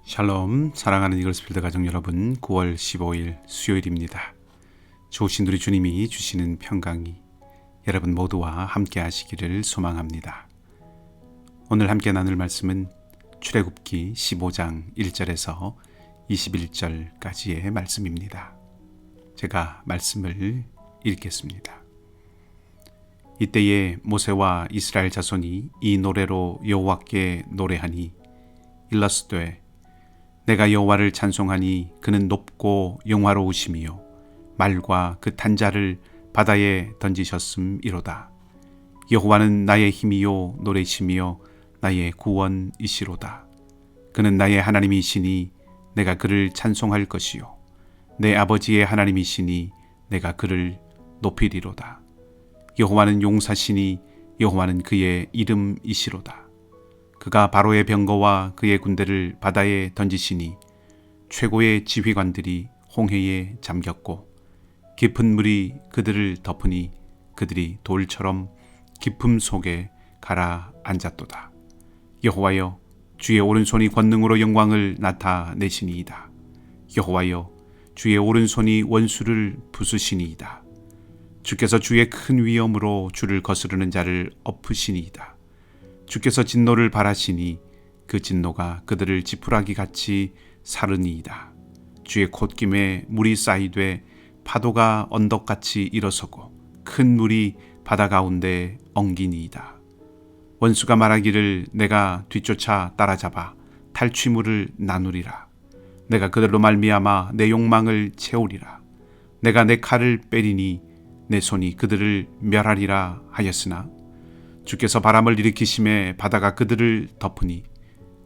샬롬, 사랑하는 이글스필드 가족 여러분, 9월 15일 수요일입니다. 좋으신 우리 주님이 주시는 평강이 여러분 모두와 함께 하시기를 소망합니다. 오늘 함께 나눌 말씀은 출애굽기 15장 1절에서 21절까지의 말씀입니다. 제가 말씀을 읽겠습니다. 이때에 모세와 이스라엘 자손이 이 노래로 여호와께 노래하니 일러스되 내가 여호와를 찬송하니 그는 높고 영화로우심이요 말과 그 탄자를 바다에 던지셨음이로다. 여호와는 나의 힘이요 노래심이요 나의 구원이시로다. 그는 나의 하나님이시니 내가 그를 찬송할 것이요 내 아버지의 하나님이시니 내가 그를 높이리로다. 여호와는 용사시니 여호와는 그의 이름이시로다. 그가 바로의 병거와 그의 군대를 바다에 던지시니 최고의 지휘관들이 홍해에 잠겼고 깊은 물이 그들을 덮으니 그들이 돌처럼 깊음 속에 가라앉았도다. 여호와여, 주의 오른손이 권능으로 영광을 나타내시니이다. 여호와여, 주의 오른손이 원수를 부수시니이다. 주께서 주의 큰 위엄으로 주를 거스르는 자를 엎으시니이다. 주께서 진노를 발하시니 그 진노가 그들을 지푸라기 같이 사르니이다. 주의 콧김에 물이 쌓이되 파도가 언덕같이 일어서고 큰 물이 바다 가운데 엉기니이다. 원수가 말하기를 내가 뒤쫓아 따라잡아 탈취물을 나누리라. 내가 그들로 말미암아 내 욕망을 채우리라. 내가 내 칼을 빼리니 내 손이 그들을 멸하리라 하였으나 주께서 바람을 일으키심에 바다가 그들을 덮으니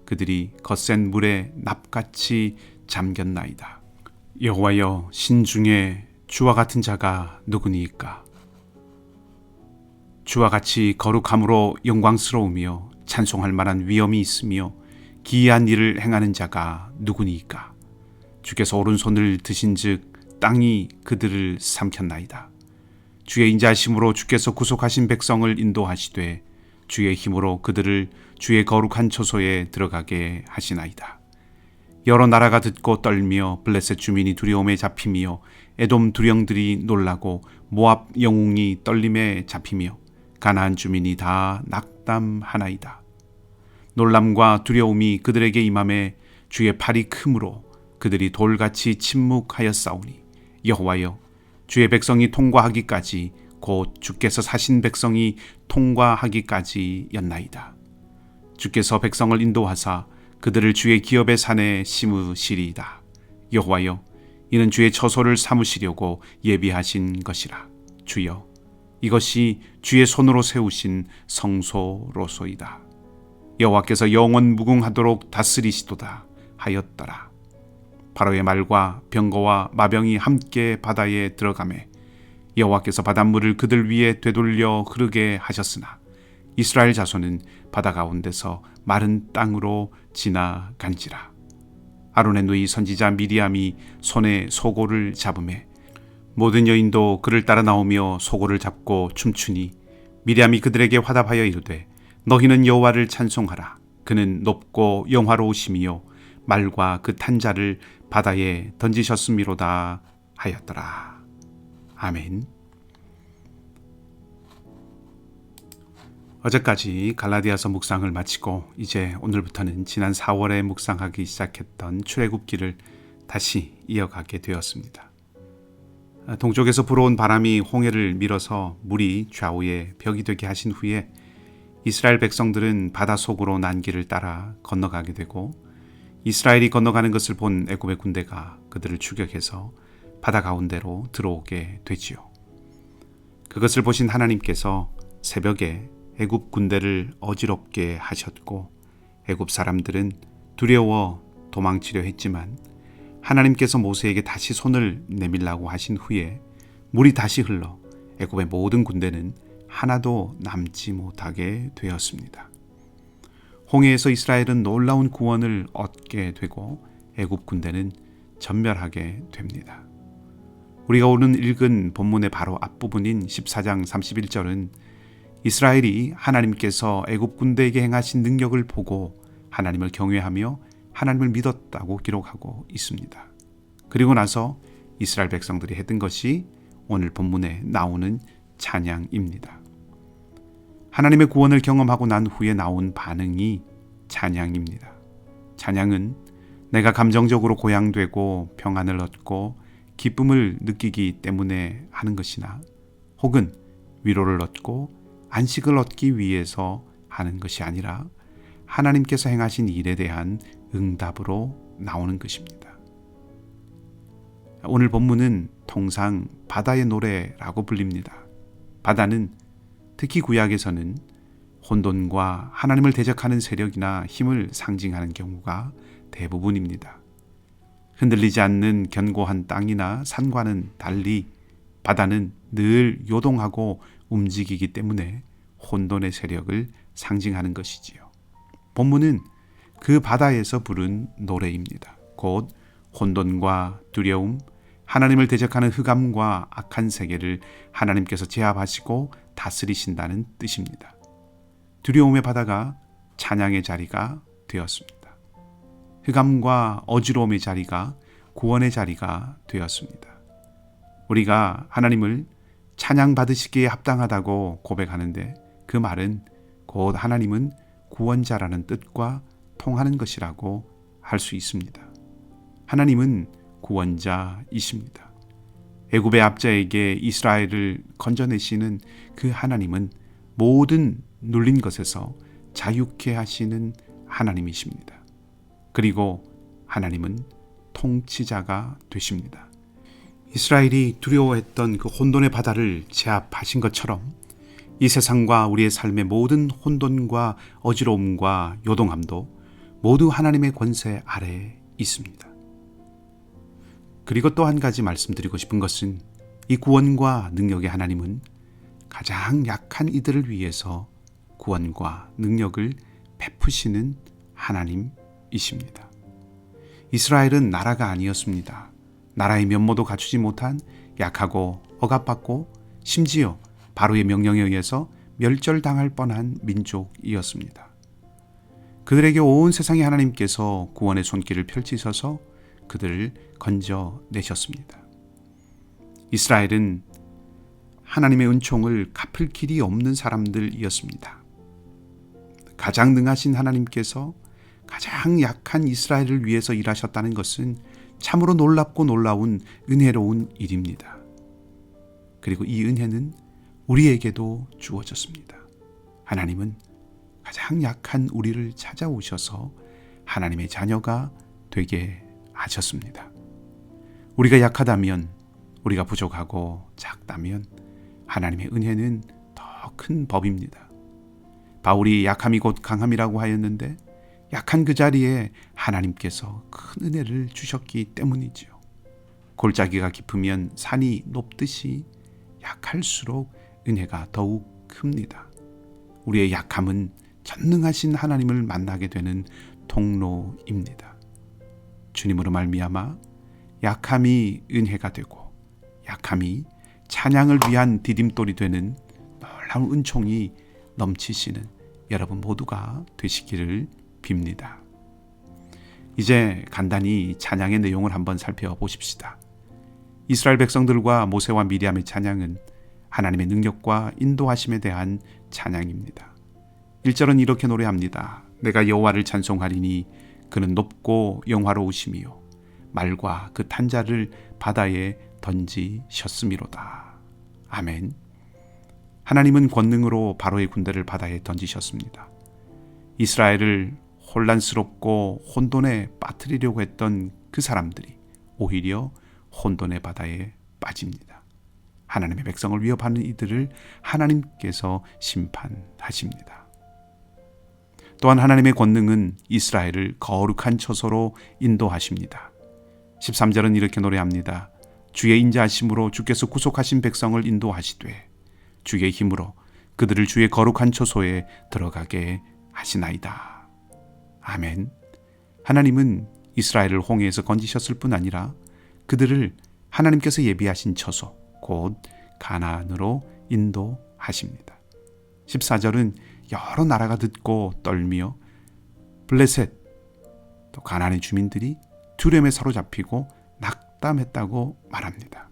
그들이 거센 물에 납같이 잠겼나이다. 여호와여, 신중에 주와 같은 자가 누구니이까? 주와 같이 거룩함으로 영광스러우며 찬송할 만한 위엄이 있으며 기이한 일을 행하는 자가 누구니이까? 주께서 오른손을 드신즉 땅이 그들을 삼켰나이다. 주의 인자하심으로 주께서 구속하신 백성을 인도하시되 주의 힘으로 그들을 주의 거룩한 처소에 들어가게 하시나이다. 여러 나라가 듣고 떨며 블레셋 주민이 두려움에 잡히며 에돔 두령들이 놀라고 모압 영웅이 떨림에 잡히며 가나안 주민이 다 낙담하나이다. 놀람과 두려움이 그들에게 임함에 주의 팔이 크므로 그들이 돌같이 침묵하였사오니 여호와여, 주의 백성이 통과하기까지 곧 주께서 사신 백성이 통과하기까지였나이다. 주께서 백성을 인도하사 그들을 주의 기업의 산에 심으시리이다. 여호와여, 이는 주의 처소를 삼으시려고 예비하신 것이라. 주여, 이것이 주의 손으로 세우신 성소로소이다. 여호와께서 영원 무궁하도록 다스리시도다 하였더라. 바로의 말과 병거와 마병이 함께 바다에 들어가매 여호와께서 바닷물을 그들 위에 되돌려 흐르게 하셨으나 이스라엘 자손은 바다 가운데서 마른 땅으로 지나간지라. 아론의 누이 선지자 미리암이 손에 소고를 잡으매 모든 여인도 그를 따라 나오며 소고를 잡고 춤추니 미리암이 그들에게 화답하여 이르되 너희는 여호와를 찬송하라. 그는 높고 영화로우심이요 말과 그 탄자를 바다에 던지셨음이로다 하였더라. 아멘. 어제까지 갈라디아서 묵상을 마치고 이제 오늘부터는 지난 4월에 묵상하기 시작했던 출애굽기를 다시 이어가게 되었습니다. 동쪽에서 불어온 바람이 홍해를 밀어서 물이 좌우에 벽이 되게 하신 후에 이스라엘 백성들은 바다 속으로 난 길을 따라 건너가게 되고 이스라엘이 건너가는 것을 본 애굽의 군대가 그들을 추격해서 바다 가운데로 들어오게 되지요. 그것을 보신 하나님께서 새벽에 애굽 군대를 어지럽게 하셨고 애굽 사람들은 두려워 도망치려 했지만 하나님께서 모세에게 다시 손을 내밀라고 하신 후에 물이 다시 흘러 애굽의 모든 군대는 하나도 남지 못하게 되었습니다. 홍해에서 이스라엘은 놀라운 구원을 얻게 되고 애굽 군대는 전멸하게 됩니다. 우리가 오늘 읽은 본문의 바로 앞부분인 14장 31절은 이스라엘이 하나님께서 애굽 군대에게 행하신 능력을 보고 하나님을 경외하며 하나님을 믿었다고 기록하고 있습니다. 그리고 나서 이스라엘 백성들이 했던 것이 오늘 본문에 나오는 찬양입니다. 하나님의 구원을 경험하고 난 후에 나온 반응이 찬양입니다. 찬양은 내가 감정적으로 고양되고 평안을 얻고 기쁨을 느끼기 때문에 하는 것이나 혹은 위로를 얻고 안식을 얻기 위해서 하는 것이 아니라 하나님께서 행하신 일에 대한 응답으로 나오는 것입니다. 오늘 본문은 통상 바다의 노래라고 불립니다. 바다는 특히 구약에서는 혼돈과 하나님을 대적하는 세력이나 힘을 상징하는 경우가 대부분입니다. 흔들리지 않는 견고한 땅이나 산과는 달리 바다는 늘 요동하고 움직이기 때문에 혼돈의 세력을 상징하는 것이지요. 본문은 그 바다에서 부른 노래입니다. 곧 혼돈과 두려움, 하나님을 대적하는 흑암과 악한 세계를 하나님께서 제압하시고 다스리신다는 뜻입니다. 두려움의 바다가 찬양의 자리가 되었습니다. 흑암과 어지러움의 자리가 구원의 자리가 되었습니다. 우리가 하나님을 찬양받으시기에 합당하다고 고백하는데 그 말은 곧 하나님은 구원자라는 뜻과 통하는 것이라고 할 수 있습니다. 하나님은 구원자이십니다. 애굽의 압자에게 이스라엘을 건져내시는 그 하나님은 모든 눌린 것에서 자유케 하시는 하나님이십니다. 그리고 하나님은 통치자가 되십니다. 이스라엘이 두려워했던 그 혼돈의 바다를 제압하신 것처럼 이 세상과 우리의 삶의 모든 혼돈과 어지러움과 요동함도 모두 하나님의 권세 아래에 있습니다. 그리고 또 한 가지 말씀드리고 싶은 것은 이 구원과 능력의 하나님은 가장 약한 이들을 위해서 구원과 능력을 베푸시는 하나님이십니다. 이스라엘은 나라가 아니었습니다. 나라의 면모도 갖추지 못한 약하고 억압받고 심지어 바로의 명령에 의해서 멸절당할 뻔한 민족이었습니다. 그들에게 온 세상의 하나님께서 구원의 손길을 펼치셔서 그들을 건져내셨습니다. 이스라엘은 하나님의 은총을 갚을 길이 없는 사람들이었습니다. 가장 능하신 하나님께서 가장 약한 이스라엘을 위해서 일하셨다는 것은 참으로 놀랍고 놀라운 은혜로운 일입니다. 그리고 이 은혜는 우리에게도 주어졌습니다. 하나님은 가장 약한 우리를 찾아오셔서 하나님의 자녀가 되게 하셨습니다. 우리가 약하다면, 우리가 부족하고 작다면 하나님의 은혜는 더 큰 법입니다. 바울이 약함이 곧 강함이라고 하였는데 약한 그 자리에 하나님께서 큰 은혜를 주셨기 때문이죠. 골짜기가 깊으면 산이 높듯이 약할수록 은혜가 더욱 큽니다. 우리의 약함은 전능하신 하나님을 만나게 되는 통로입니다. 주님으로 말미암아 약함이 은혜가 되고 약함이 찬양을 위한 디딤돌이 되는 놀라운 은총이 넘치시는 여러분 모두가 되시기를 빕니다. 이제 간단히 찬양의 내용을 한번 살펴보십시다. 이스라엘 백성들과 모세와 미리암의 찬양은 하나님의 능력과 인도하심에 대한 찬양입니다. 1절은 이렇게 노래합니다. 내가 여호와를 찬송하리니 그는 높고 영화로우시며 말과 그 탄자를 바다에 던지셨음이로다. 아멘. 하나님은 권능으로 바로의 군대를 바다에 던지셨습니다. 이스라엘을 혼란스럽고 혼돈에 빠뜨리려고 했던 그 사람들이 오히려 혼돈의 바다에 빠집니다. 하나님의 백성을 위협하는 이들을 하나님께서 심판하십니다. 또한 하나님의 권능은 이스라엘을 거룩한 처소로 인도하십니다. 13절은 이렇게 노래합니다. 주의 인자하심으로 주께서 구속하신 백성을 인도하시되 주의 힘으로 그들을 주의 거룩한 처소에 들어가게 하시나이다. 아멘. 하나님은 이스라엘을 홍해에서 건지셨을 뿐 아니라 그들을 하나님께서 예비하신 처소 곧 가나안으로 인도하십니다. 14절은 여러 나라가 듣고 떨며 블레셋 또 가나안의 주민들이 두려움에 사로잡히고 낙담했다고 말합니다.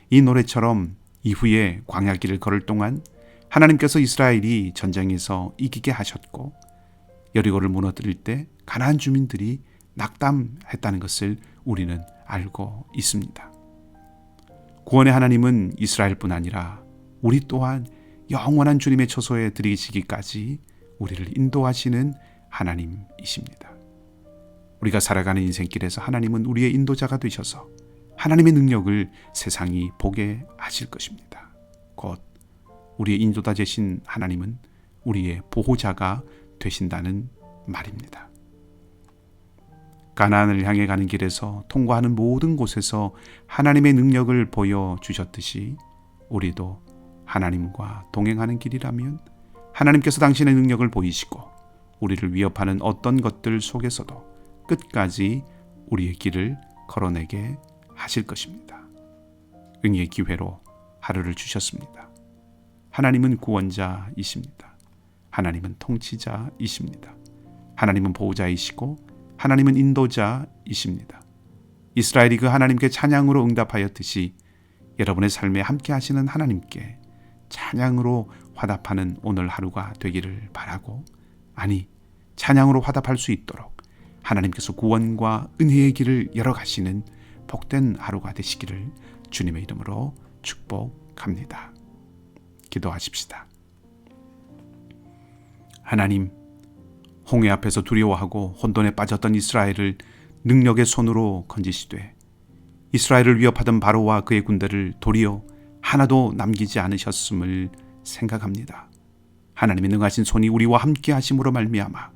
이 노래처럼 이후에 광야길을 걸을 동안 하나님께서 이스라엘이 전쟁에서 이기게 하셨고 여리고를 무너뜨릴 때 가나안 주민들이 낙담했다는 것을 우리는 알고 있습니다. 구원의 하나님은 이스라엘뿐 아니라 우리 또한 영원한 주님의 처소에 들이시기까지 우리를 인도하시는 하나님이십니다. 우리가 살아가는 인생길에서 하나님은 우리의 인도자가 되셔서 하나님의 능력을 세상이 보게 하실 것입니다. 곧 우리의 인도자 되신 하나님은 우리의 보호자가 되신다는 말입니다. 가나안을 향해 가는 길에서 통과하는 모든 곳에서 하나님의 능력을 보여주셨듯이 우리도 하나님과 동행하는 길이라면 하나님께서 당신의 능력을 보이시고 우리를 위협하는 어떤 것들 속에서도 끝까지 우리의 길을 걸어내게 하실 것입니다. 응의 기회로 하루를 주셨습니다. 하나님은 구원자이십니다. 하나님은 통치자이십니다. 하나님은 보호자이시고 하나님은 인도자이십니다. 이스라엘이 그 하나님께 찬양으로 응답하였듯이 여러분의 삶에 함께 하시는 하나님께 찬양으로 화답하는 오늘 하루가 되기를 바라고, 아니 찬양으로 화답할 수 있도록 하나님께서 구원과 은혜의 길을 열어가시는 복된 하루가 되시기를 주님의 이름으로 축복합니다. 기도하십시다. 하나님, 홍해 앞에서 두려워하고 혼돈에 빠졌던 이스라엘을 능력의 손으로 건지시되 이스라엘을 위협하던 바로와 그의 군대를 도리어 하나도 남기지 않으셨음을 생각합니다. 하나님의 능하신 손이 우리와 함께 하심으로 말미암아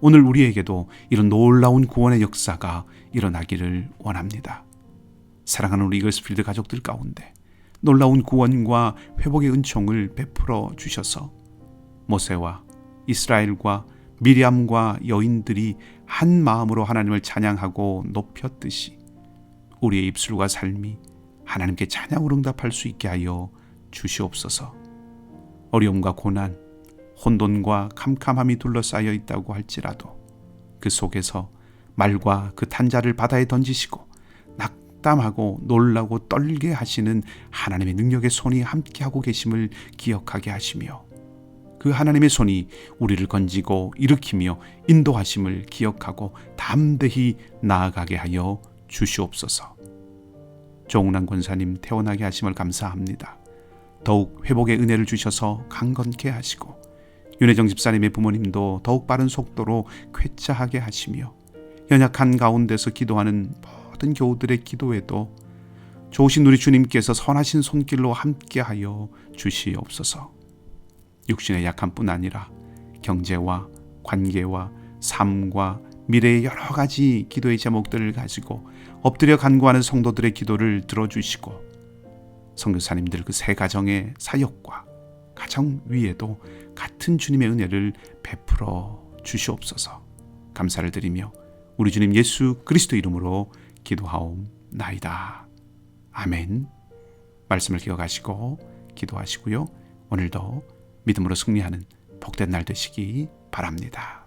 오늘 우리에게도 이런 놀라운 구원의 역사가 일어나기를 원합니다. 사랑하는 우리 이글스필드 가족들 가운데 놀라운 구원과 회복의 은총을 베풀어 주셔서 모세와 이스라엘과 미리암과 여인들이 한 마음으로 하나님을 찬양하고 높였듯이 우리의 입술과 삶이 하나님께 찬양으로 응답할 수 있게 하여 주시옵소서. 어려움과 고난, 혼돈과 캄캄함이 둘러싸여 있다고 할지라도 그 속에서 말과 그 탄자를 바다에 던지시고 낙담하고 놀라고 떨게 하시는 하나님의 능력의 손이 함께하고 계심을 기억하게 하시며 그 하나님의 손이 우리를 건지고 일으키며 인도하심을 기억하고 담대히 나아가게 하여 주시옵소서. 조웅란 권사님 태어나게 하심을 감사합니다. 더욱 회복의 은혜를 주셔서 강건케 하시고 윤혜정 집사님의 부모님도 더욱 빠른 속도로 쾌차하게 하시며 연약한 가운데서 기도하는 모든 교우들의 기도에도 좋으신 우리 주님께서 선하신 손길로 함께하여 주시옵소서. 육신의 약함뿐 아니라 경제와 관계와 삶과 미래의 여러 가지 기도의 제목들을 가지고 엎드려 간구하는 성도들의 기도를 들어주시고 선교사님들 그 세 가정의 사역과 가정 위에도 같은 주님의 은혜를 베풀어 주시옵소서. 감사를 드리며 우리 주님 예수 그리스도 이름으로 기도하옵나이다. 아멘. 말씀을 기억하시고 기도하시고요. 오늘도 믿음으로 승리하는 복된 날 되시기 바랍니다.